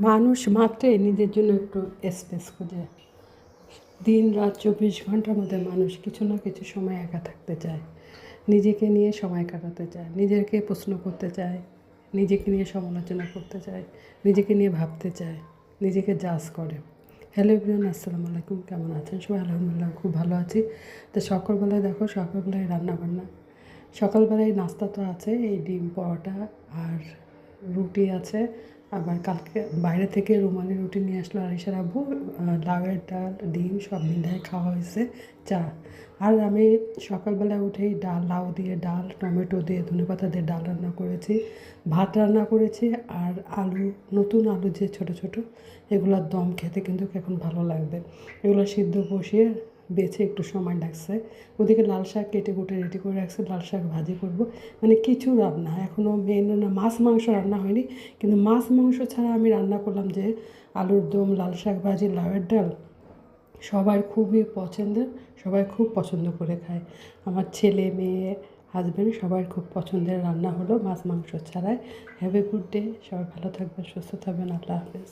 মানুষ মাত্রই নিজের জন্য একটু স্পেস খোঁজে। দিন রাত 24 ঘন্টার মধ্যে মানুষ কিছু না কিছু সময় একা থাকতে চায়, নিজেকে নিয়ে সময় কাটাতে চায়, নিজেকে প্রশ্ন করতে চায়, নিজেকে নিয়ে সমালোচনা করতে চায়, নিজেকে নিয়ে ভাবতে চায়, নিজেকে জাজ করে। হ্যালো এভরিওয়ান, আসসালামু আলাইকুম। কেমন আছেন সবাই? আলহামদুলিল্লাহ খুব ভালো আছি। তো সকালবেলায় দেখো, সকালবেলায় রান্নাবান্না, সকালবেলায় নাস্তা তো আছে, এই ডিম পরোটা আর রুটি আছে। আবার কালকে বাইরে থেকে রুমালি রুটি নিয়ে আসলো আরিশার আব্বু। লাউয়ের ডাল ডিম সব মিলাই খাওয়া হয়েছে, চা। আর আমি সকালবেলা উঠেই ডাল, লাউ দিয়ে ডাল, টমেটো দিয়ে, ধনেপাতা দিয়ে ডাল রান্না করেছি, ভাত রান্না করেছি। আর আলু, নতুন আলু যে ছোট ছোট, এগুলোর দম খেতে কিন্তু এখন ভালো লাগবে। এগুলো সিদ্ধ বসিয়ে বেছে একটু সময় লাগছে। ওদিকে লাল শাক কেটে কুটে রেডি করে রাখছে, লাল শাক ভাজি করব। মানে কিছু রান্না এখনও মেন না, মাছ মাংস রান্না হয়নি, কিন্তু মাছ মাংস ছাড়া আমি রান্না করলাম যে আলুর দম, লাল শাক ভাজি, লাউয়ের ডাল। সবার খুবই পছন্দের, সবাই খুব পছন্দ করে খায়। আমার ছেলে মেয়ে হাজব্যান্ড সবার খুব পছন্দের রান্না হলো মাছ মাংস ছাড়াই। হ্যাভ এ গুড ডে, সবাই ভালো থাকবেন, সুস্থ থাকবেন, আল্লাহ হাফেজ।